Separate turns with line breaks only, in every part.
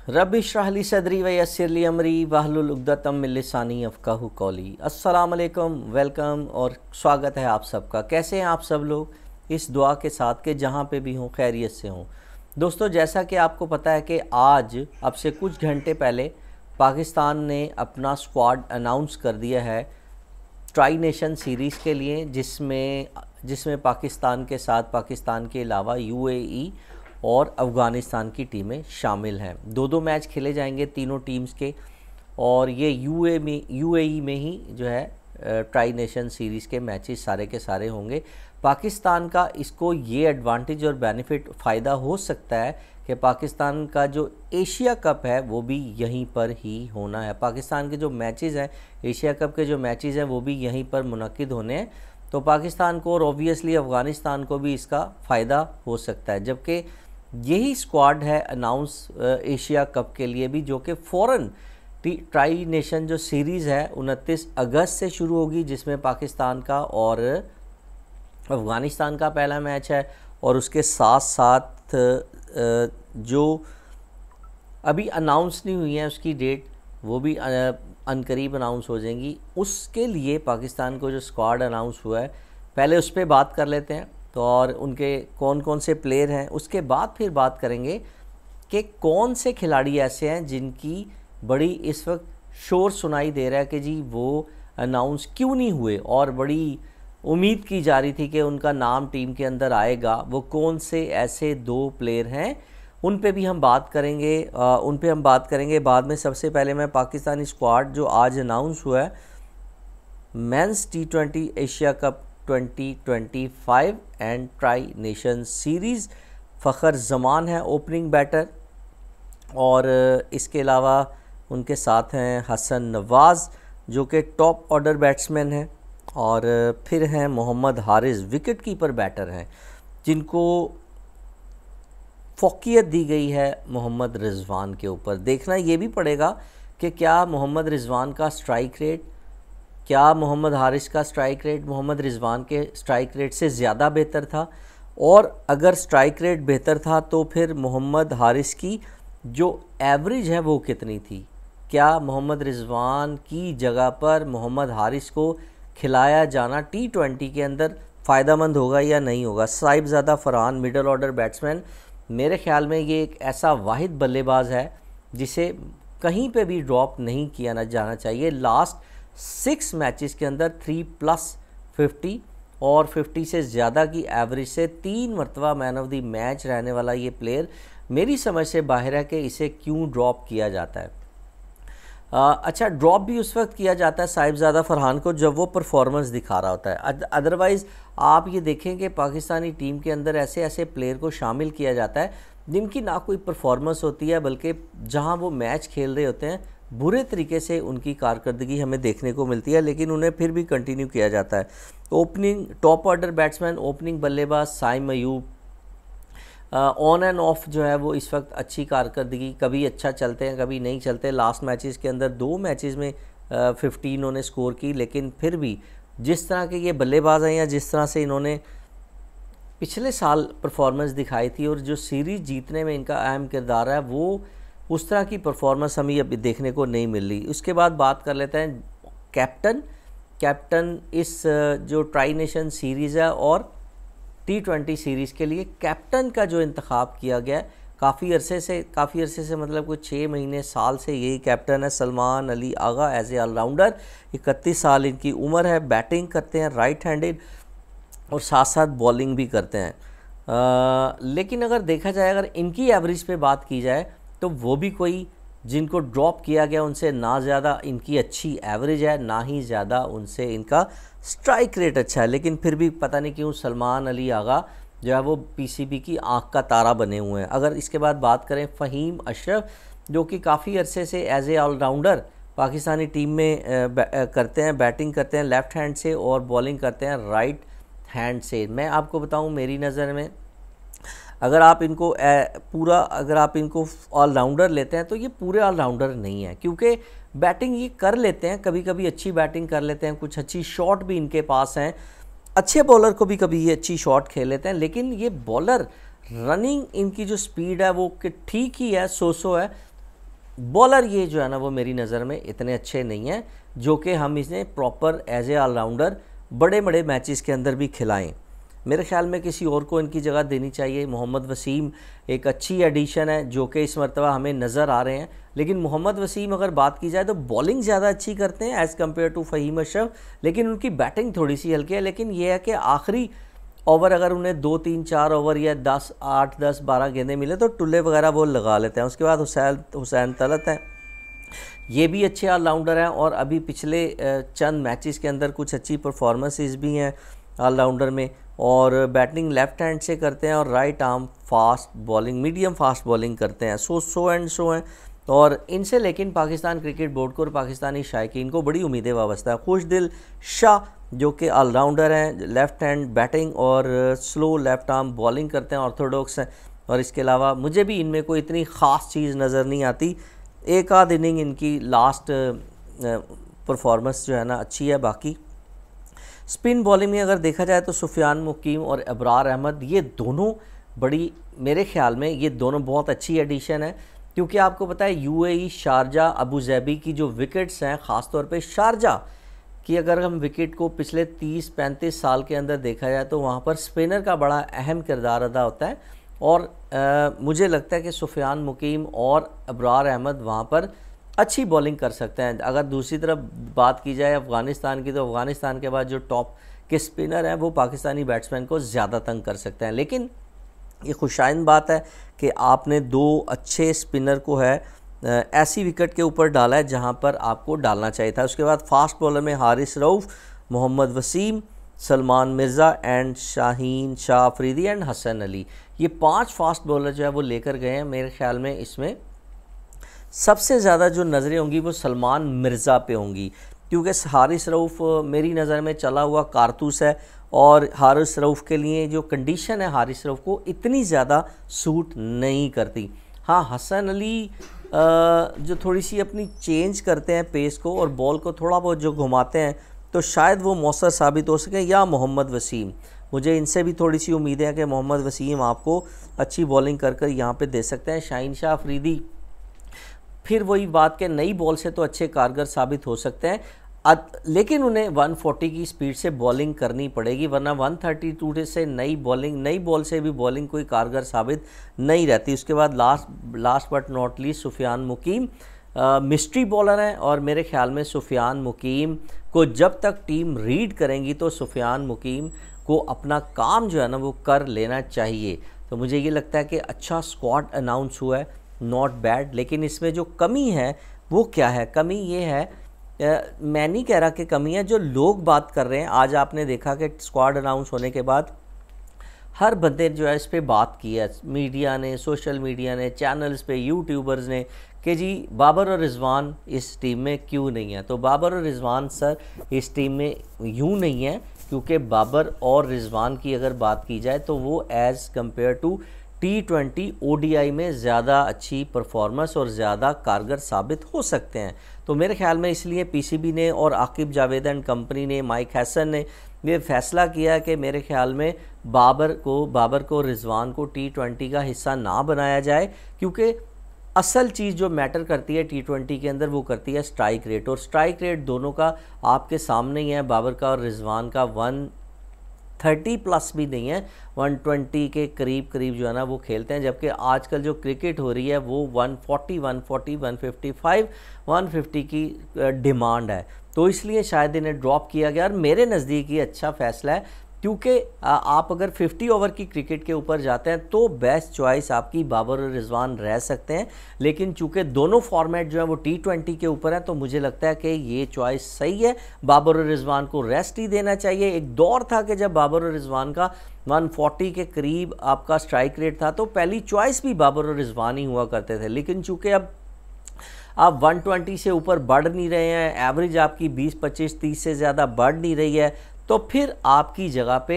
रब इश्रह ली सदरी व यस्सिर ली अमरी वाहलुल उक़दतम मिन लिसानी यफ़क़हू क़ौली। अस्सलाम वालेकुम, वेलकम और स्वागत है आप सबका। कैसे हैं आप सब लोग? इस दुआ के साथ कि जहाँ पे भी हों खैरियत से हों। दोस्तों, जैसा कि आपको पता है कि आज अब से कुछ घंटे पहले पाकिस्तान ने अपना स्क्वाड अनाउंस कर दिया है ट्राई नेशन सीरीज़ के लिए, जिसमें पाकिस्तान के साथ पाकिस्तान के अलावा यूएई और अफ़गानिस्तान की टीमें शामिल हैं। दो मैच खेले जाएंगे तीनों टीम्स के, और ये यूएई में ही जो है ट्राई नेशन सीरीज़ के मैचेस सारे के सारे होंगे। पाकिस्तान का इसको ये एडवांटेज और बेनिफिट फ़ायदा हो सकता है कि पाकिस्तान का जो एशिया कप है वो भी यहीं पर ही होना है। पाकिस्तान के जो मैचेस हैं, एशिया कप के जो मैचेस हैं वो भी यहीं पर मुनक्किद होने हैं, तो पाकिस्तान को और ऑब्वियसली अफ़गानिस्तान को भी इसका फ़ायदा हो सकता है। जबकि यही स्क्वाड है अनाउंस एशिया कप के लिए भी, जो कि फ़ौरन ट्राई नेशन जो सीरीज़ है 29 अगस्त से शुरू होगी, जिसमें पाकिस्तान का और अफ़गानिस्तान का पहला मैच है, और उसके साथ साथ जो अभी अनाउंस नहीं हुई है उसकी डेट, वो भी अनकरीब अनाउंस हो जाएंगी। उसके लिए पाकिस्तान को जो स्क्वाड अनाउंस हुआ है, पहले उस पर बात कर लेते हैं, तो और उनके कौन कौन से प्लेयर हैं। उसके बाद फिर बात करेंगे कि कौन से खिलाड़ी ऐसे हैं जिनकी बड़ी इस वक्त शोर सुनाई दे रहा है कि जी वो अनाउंस क्यों नहीं हुए, और बड़ी उम्मीद की जा रही थी कि उनका नाम टीम के अंदर आएगा। वो कौन से ऐसे दो प्लेयर हैं, उन पे भी हम बात करेंगे बाद में। सबसे पहले मैं पाकिस्तानी स्क्वाड जो आज अनाउंस हुआ है men's T20 Asia cup 2025 and tri nation series, Fakhar Zaman है ओपनिंग बैटर, और इसके अलावा उनके साथ हैं हसन नवाज़ जो कि टॉप ऑर्डर बैट्समैन हैं, और फिर हैं Mohammad Haris wicket keeper batter हैं, जिनको फ़ौक़ियत दी गई है मोहम्मद रिजवान के ऊपर। देखना ये भी पड़ेगा कि क्या मोहम्मद रिजवान का स्ट्राइक रेट, क्या मोहम्मद हारिस का स्ट्राइक रेट मोहम्मद रिजवान के स्ट्राइक रेट से ज़्यादा बेहतर था, और अगर स्ट्राइक रेट बेहतर था तो फिर मोहम्मद हारिस की जो एवरेज है वो कितनी थी। क्या मोहम्मद रिजवान की जगह पर मोहम्मद हारिस को खिलाया जाना T20 के अंदर फ़ायदेमंद होगा या नहीं होगा। Sahibzada Farhan middle order batsman, मेरे ख्याल में ये एक ऐसा वाहिद बल्लेबाज है जिसे कहीं पे भी ड्रॉप नहीं किया जाना चाहिए। लास्ट 6 मैचेस के अंदर 3+50 और 50 से ज़्यादा की एवरेज से 3 मरतबा मैन ऑफ द मैच रहने वाला ये प्लेयर मेरी समझ से बाहर है कि इसे क्यों ड्रॉप किया जाता है। अच्छा, ड्रॉप भी उस वक्त किया जाता है साहिबजादा फरहान को जब वो परफॉर्मेंस दिखा रहा होता है। अदरवाइज़ आप ये देखें कि पाकिस्तानी टीम के अंदर ऐसे ऐसे प्लेयर को शामिल किया जाता है जिनकी ना कोई परफॉर्मेंस होती है, बल्कि जहां वो मैच खेल रहे होते हैं बुरे तरीके से उनकी कारकर्दगी हमें देखने को मिलती है, लेकिन उन्हें फिर भी कंटिन्यू किया जाता है। Opening top order batsman opening बल्लेबाज Saim Ayub, on and off जो है वो इस वक्त अच्छी कारकर्दगी, कभी अच्छा चलते हैं कभी नहीं चलते। लास्ट मैचेस के अंदर 2 मैचेस में 50 इन्होंने स्कोर की, लेकिन फिर भी जिस तरह के ये बल्लेबाज हैं या जिस तरह से इन्होंने पिछले साल परफॉर्मेंस दिखाई थी और जो सीरीज़ जीतने में इनका अहम किरदार है, वो उस तरह की परफॉर्मेंस हमें अभी देखने को नहीं मिल रही। उसके बाद बात कर लेते हैं कैप्टन इस जो ट्राई नेशन सीरीज़ है और T20 सीरीज़ के लिए कैप्टन का जो इंतखाब किया गया है, काफ़ी अरसे से मतलब कुछ 6 महीने साल से यही कैप्टन है Salman Ali Agha as a allrounder. 31 साल इनकी उम्र है, बैटिंग करते हैं राइट हैंडेड और साथ साथ बॉलिंग भी करते हैं। लेकिन अगर देखा जाए, अगर इनकी एवरेज पे बात की जाए तो वो भी कोई जिनको ड्रॉप किया गया उनसे ना ज़्यादा इनकी अच्छी एवरेज है, ना ही ज़्यादा उनसे इनका स्ट्राइक रेट अच्छा है। लेकिन फिर भी पता नहीं क्यों सलमान अली आगा जो है वो PCB की आंख का तारा बने हुए हैं। अगर इसके बाद बात करें फ़हीम अशरफ, जो कि काफ़ी अरसे से as a allrounder Pakistani team में करते हैं, बैटिंग करते हैं लेफ़्ट हैंड से और बॉलिंग करते हैं राइट हैंड से। मैं आपको बताऊं, मेरी नज़र में अगर आप इनको ऑलराउंडर लेते हैं तो ये पूरे ऑलराउंडर नहीं है, क्योंकि बैटिंग ये कर लेते हैं, कभी कभी अच्छी बैटिंग कर लेते हैं, कुछ अच्छी शॉट भी इनके पास हैं, अच्छे बॉलर को भी कभी ये अच्छी शॉट खेल लेते हैं। लेकिन ये बॉलर रनिंग इनकी जो स्पीड है वो कि ठीक ही है, सो है, बॉलर ये जो है ना वो मेरी नज़र में इतने अच्छे नहीं हैं जो कि हम इन्हें प्रॉपर एज ए ऑलराउंडर बड़े बड़े मैचेस के अंदर भी खिलाएं। मेरे ख्याल में किसी और को इनकी जगह देनी चाहिए। मोहम्मद वसीम एक अच्छी एडिशन है जो कि इस मरतबा हमें नज़र आ रहे हैं, लेकिन मोहम्मद वसीम अगर बात की जाए तो बॉलिंग ज़्यादा अच्छी करते हैं as compare to Fahim Ashraf, लेकिन उनकी बैटिंग थोड़ी सी हल्की है। लेकिन यह है कि आखिरी ओवर अगर उन्हें 2 3 4 ओवर या 10 8 10 12 गेंदें मिले तो टुल्ले वगैरह वो लगा लेते हैं। उसके बाद हुसैन तलत हैं, ये भी अच्छे ऑलराउंडर हैं और अभी पिछले चंद मैचेस के अंदर कुछ अच्छी परफॉर्मेंसेस भी हैं ऑलराउंडर में, और बैटिंग लेफ़्ट हैंड से करते हैं और right arm fast bowling, medium fast bowling करते हैं। सो हैं और इनसे लेकिन पाकिस्तान क्रिकेट बोर्ड को और पाकिस्तानी शायकीन को बड़ी उम्मीदें वाबस्ता है। खुशदिल शाह जो कि ऑलराउंडर हैं, लेफ़्ट हैंड बैटिंग और स्लो लेफ़्ट आर्म बॉलिंग करते हैं, ऑर्थोडॉक्स हैं, और इसके अलावा मुझे भी इनमें कोई इतनी ख़ास चीज़ नज़र नहीं आती। एक आध इनिंग इनकी लास्ट परफॉर्मेंस जो है ना अच्छी है। बाकी स्पिन बॉलिंग में अगर देखा जाए तो सुफियान मुकीम और अबरार अहमद, ये दोनों बड़ी, मेरे ख्याल में ये दोनों बहुत अच्छी एडिशन है, क्योंकि आपको पता है यूएई, शारजा, अबू ज़ैबी की जो विकेट्स हैं, ख़ास तौर पे शारजा कि अगर हम विकेट को पिछले 30-35 साल के अंदर देखा जाए तो वहाँ पर स्पिनर का बड़ा अहम किरदार अदा होता है, और मुझे लगता है कि सुफियान मुकीम और अबरार अहमद वहाँ पर अच्छी बॉलिंग कर सकते हैं। अगर दूसरी तरफ बात की जाए अफ़गानिस्तान की, तो अफ़गानिस्तान के बाद जो टॉप के स्पिनर हैं वो पाकिस्तानी बैट्समैन को ज़्यादा तंग कर सकते हैं। लेकिन ये खुशाइन बात है कि आपने 2 अच्छे स्पिनर को है ऐसी विकेट के ऊपर डाला है जहां पर आपको डालना चाहिए था। उसके बाद फास्ट बॉलर में हारिस रऊफ़, मोहम्मद वसीम, सलमान मिर्ज़ा एंड शाहीन शाह अफरीदी एंड हसन अली, ये 5 फास्ट बॉलर जो है वो लेकर गए हैं। मेरे ख्याल में इसमें सबसे ज़्यादा जो नज़रें होंगी वो सलमान मिर्ज़ा पे होंगी, क्योंकि हारिस रऊफ़ मेरी नज़र में चला हुआ कारतूस है, और हारिस रऊफ़ के लिए जो कंडीशन है हारिस रऊफ़ को इतनी ज़्यादा सूट नहीं करती। हाँ, हसन अली जो थोड़ी सी अपनी चेंज करते हैं पेस को और बॉल को थोड़ा बहुत जो घुमाते हैं, तो शायद वो मौसर साबित हो सके, या मोहम्मद वसीम, मुझे इनसे भी थोड़ी सी उम्मीदें हैं कि मोहम्मद वसीम आपको अच्छी बॉलिंग कर कर यहाँ पर दे सकते हैं। शाहीन शाह अफरीदी फिर वही बात के नई बॉल से तो अच्छे कारगर साबित हो सकते हैं, लेकिन उन्हें 140 की स्पीड से बॉलिंग करनी पड़ेगी, वरना 132 से नई बॉल से भी बॉलिंग कोई कारगर साबित नहीं रहती। उसके बाद last but not least Sufiyan Muqeem mystery bowler हैं, और मेरे ख्याल में सुफियान मुकीम को जब तक टीम रीड करेंगी तो सुफियान मुकीम को अपना काम जो है ना वो कर लेना चाहिए। तो मुझे ये लगता है कि अच्छा स्क्वाड अनाउंस हुआ है, नॉट बैड, लेकिन इसमें जो कमी है वो क्या है? कमी ये है, मैं नहीं कह रहा कि कमी है, जो लोग बात कर रहे हैं। आज आपने देखा कि स्क्वाड अनाउंस होने के बाद हर बंदे जो है इस पर बात की है, मीडिया ने, सोशल मीडिया ने, चैनल्स पे, यूट्यूबर्स ने, कि जी बाबर और रिजवान इस टीम में क्यों नहीं है। तो बाबर और रिजवान सर इस टीम में यूँ नहीं है, क्योंकि बाबर और रिजवान की अगर बात की जाए तो वो as compare to T20 ODI में ज़्यादा अच्छी परफॉर्मेंस और ज़्यादा कारगर साबित हो सकते हैं। तो मेरे ख्याल में इसलिए PCB ने और आकिब जावेद एंड कंपनी ने, माइक हैसन ने ये फैसला किया कि मेरे ख्याल में बाबर को रिजवान को T20 का हिस्सा ना बनाया जाए, क्योंकि असल चीज़ जो मैटर करती है T20 के अंदर वो करती है स्ट्राइक रेट, और स्ट्राइक रेट दोनों का आपके सामने ही है, बाबर का और रिजवान का 130 प्लस भी नहीं है, 120 के करीब जो है ना वो खेलते हैं। जबकि आजकल जो क्रिकेट हो रही है वो 140, 155, 150 की डिमांड है, तो इसलिए शायद इन्हें ड्रॉप किया गया। और मेरे नज़दीक ये अच्छा फ़ैसला है, क्योंकि आप अगर 50 ओवर की क्रिकेट के ऊपर जाते हैं तो बेस्ट चॉइस आपकी बाबर और रिजवान रह सकते हैं, लेकिन चूंकि दोनों फॉर्मेट जो है वो T20 के ऊपर है, तो मुझे लगता है कि ये चॉइस सही है। बाबर और रिजवान को रेस्ट ही देना चाहिए। एक दौर था कि जब बाबर और रिजवान का 140 के करीब आपका स्ट्राइक रेट था, तो पहली चॉइस भी बाबर और रिजवान ही हुआ करते थे, लेकिन चूंकि अब आप 120 से ऊपर बढ़ नहीं रहे हैं, एवरेज आपकी 20, 25, 30 से ज़्यादा बढ़ नहीं रही है, तो फिर आपकी जगह पे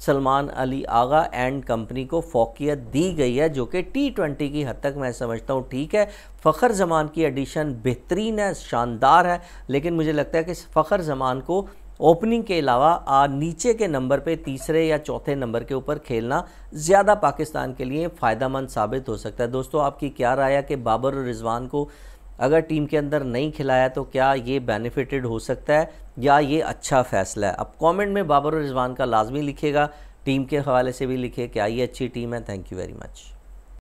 सलमान अली आगा एंड कंपनी को फोकियत दी गई है, जो कि T20 की हद तक मैं समझता हूँ ठीक है। फ़खर जमान की एडिशन बेहतरीन है, शानदार है, लेकिन मुझे लगता है कि फ़खर जमान को ओपनिंग के अलावा नीचे के नंबर पे, तीसरे या चौथे नंबर के ऊपर खेलना ज़्यादा पाकिस्तान के लिए फ़ायदेमंद साबित हो सकता है। दोस्तों, आपकी क्या राय है कि बाबर और रिजवान को अगर टीम के अंदर नहीं खिलाया तो क्या ये बेनिफिटेड हो सकता है या ये अच्छा फ़ैसला है? अब कमेंट में बाबर और रिजवान का लाजमी लिखिएगा, टीम के हवाले से भी लिखिए, क्या ये अच्छी टीम है? Thank you very much.